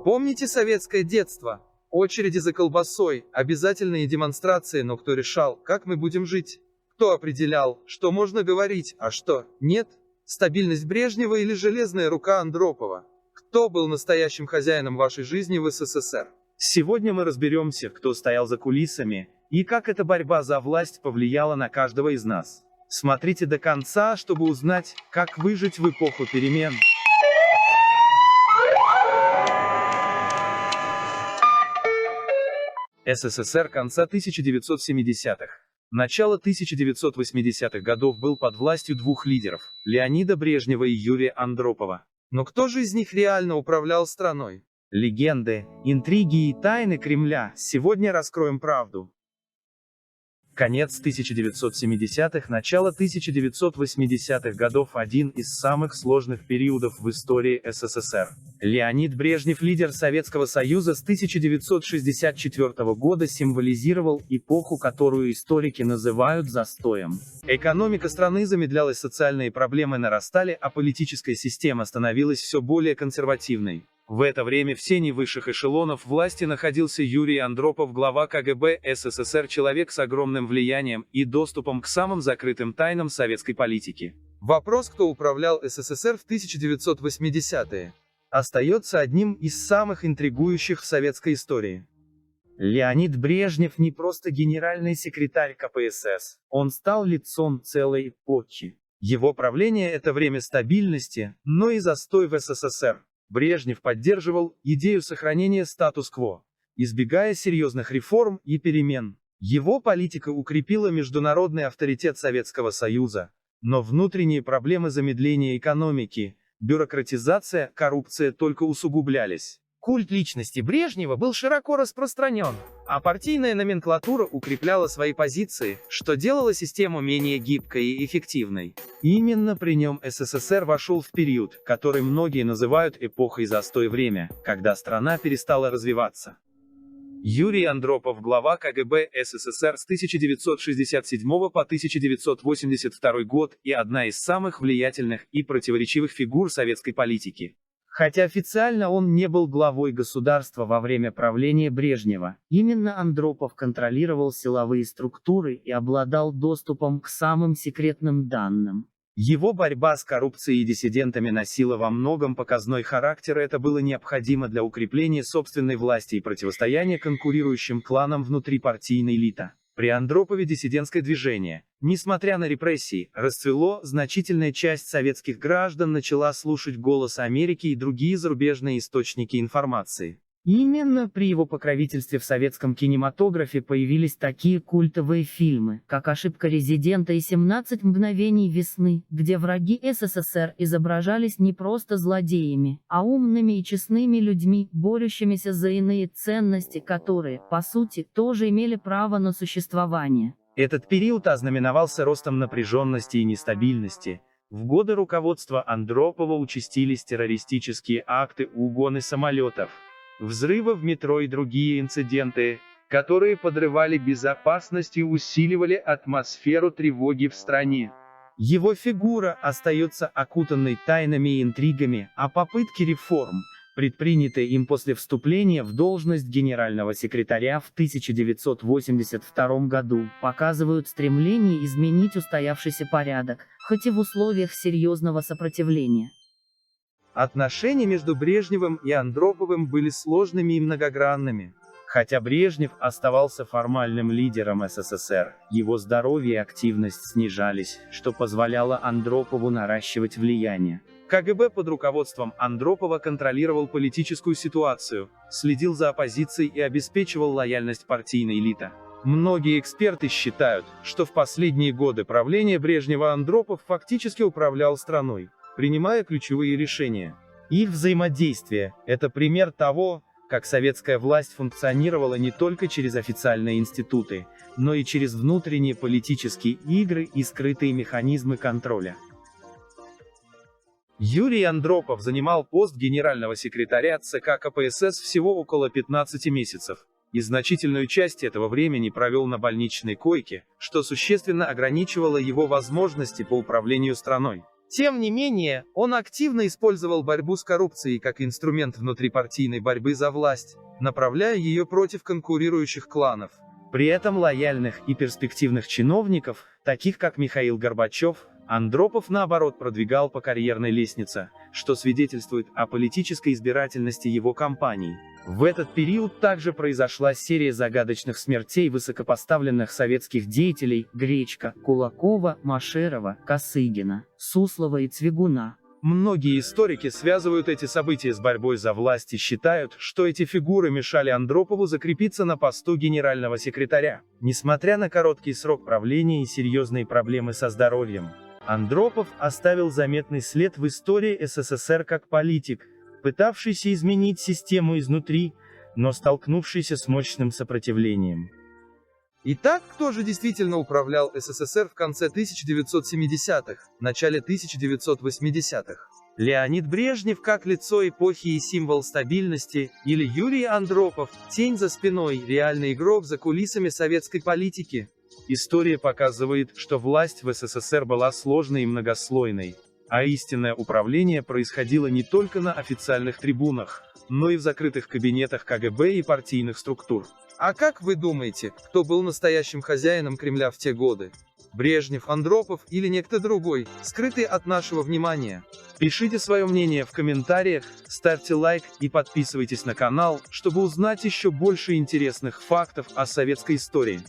Помните советское детство? Очереди за колбасой, обязательные демонстрации, но кто решал, как мы будем жить? Кто определял, что можно говорить, а что нет? Стабильность Брежнева или железная рука Андропова? Кто был настоящим хозяином вашей жизни в СССР? Сегодня мы разберемся, кто стоял за кулисами, и как эта борьба за власть повлияла на каждого из нас. Смотрите до конца, чтобы узнать, как выжить в эпоху перемен. СССР конца 1970-х. Начало 1980-х годов был под властью двух лидеров – Леонида Брежнева и Юрия Андропова. Но кто же из них реально управлял страной? Легенды, интриги и тайны Кремля. Сегодня раскроем правду. Конец 1970-х, начало 1980-х годов – один из самых сложных периодов в истории СССР. Леонид Брежнев, лидер Советского Союза с 1964 года, символизировал эпоху, которую историки называют застоем. Экономика страны замедлялась, социальные проблемы нарастали, а политическая система становилась все более консервативной. В это время в сене высших эшелонов власти находился Юрий Андропов, глава КГБ СССР, человек с огромным влиянием и доступом к самым закрытым тайнам советской политики. Вопрос, кто управлял СССР в 1980-е, остается одним из самых интригующих в советской истории. Леонид Брежнев не просто генеральный секретарь КПСС, он стал лицом целой эпохи. Его правление – это время стабильности, но и застой в СССР. Брежнев поддерживал идею сохранения статус-кво, избегая серьезных реформ и перемен. Его политика укрепила международный авторитет Советского Союза, но внутренние проблемы замедления экономики, бюрократизация, коррупция только усугублялись. Культ личности Брежнева был широко распространен, а партийная номенклатура укрепляла свои позиции, что делало систему менее гибкой и эффективной. Именно при нем СССР вошел в период, который многие называют эпохой застой, время, когда страна перестала развиваться. Юрий Андропов, глава КГБ СССР с 1967 по 1982 год и одна из самых влиятельных и противоречивых фигур советской политики. Хотя официально он не был главой государства во время правления Брежнева, именно Андропов контролировал силовые структуры и обладал доступом к самым секретным данным. Его борьба с коррупцией и диссидентами носила во многом показной характер, это было необходимо для укрепления собственной власти и противостояния конкурирующим кланам внутри партийной элиты. При Андропове диссидентское движение, несмотря на репрессии, расцвело, значительная часть советских граждан начала слушать «Голос Америки» и другие зарубежные источники информации. Именно при его покровительстве в советском кинематографе появились такие культовые фильмы, как «Ошибка резидента» и «17 мгновений весны», где враги СССР изображались не просто злодеями, а умными и честными людьми, борющимися за иные ценности, которые, по сути, тоже имели право на существование. Этот период ознаменовался ростом напряженности и нестабильности. В годы руководства Андропова участились террористические акты, угоны самолетов, взрывы в метро и другие инциденты, которые подрывали безопасность и усиливали атмосферу тревоги в стране. Его фигура остается окутанной тайнами и интригами, а попытки реформ, предпринятые им после вступления в должность генерального секретаря в 1982 году, показывают стремление изменить устоявшийся порядок, хоть и в условиях серьезного сопротивления. Отношения между Брежневым и Андроповым были сложными и многогранными. Хотя Брежнев оставался формальным лидером СССР, его здоровье и активность снижались, что позволяло Андропову наращивать влияние. КГБ под руководством Андропова контролировал политическую ситуацию, следил за оппозицией и обеспечивал лояльность партийной элиты. Многие эксперты считают, что в последние годы правления Брежнева Андропов фактически управлял страной, принимая ключевые решения. Их взаимодействие – это пример того, как советская власть функционировала не только через официальные институты, но и через внутренние политические игры и скрытые механизмы контроля. Юрий Андропов занимал пост генерального секретаря ЦК КПСС всего около 15 месяцев, и значительную часть этого времени провел на больничной койке, что существенно ограничивало его возможности по управлению страной. Тем не менее, он активно использовал борьбу с коррупцией как инструмент внутрипартийной борьбы за власть, направляя ее против конкурирующих кланов. При этом лояльных и перспективных чиновников, таких как Михаил Горбачев, Андропов наоборот продвигал по карьерной лестнице, что свидетельствует о политической избирательности его кампаний. В этот период также произошла серия загадочных смертей высокопоставленных советских деятелей: Гречка, Кулакова, Машерова, Косыгина, Суслова и Цвигуна. Многие историки связывают эти события с борьбой за власть и считают, что эти фигуры мешали Андропову закрепиться на посту генерального секретаря. Несмотря на короткий срок правления и серьезные проблемы со здоровьем, Андропов оставил заметный след в истории СССР как политик, пытавшийся изменить систему изнутри, но столкнувшийся с мощным сопротивлением. Итак, кто же действительно управлял СССР в конце 1970-х, начале 1980-х? Леонид Брежнев как лицо эпохи и символ стабильности, или Юрий Андропов, тень за спиной, реальный игрок за кулисами советской политики? История показывает, что власть в СССР была сложной и многослойной, а истинное управление происходило не только на официальных трибунах, но и в закрытых кабинетах КГБ и партийных структур. А как вы думаете, кто был настоящим хозяином Кремля в те годы? Брежнев, Андропов или некто другой, скрытый от нашего внимания? Пишите свое мнение в комментариях, ставьте лайк и подписывайтесь на канал, чтобы узнать еще больше интересных фактов о советской истории.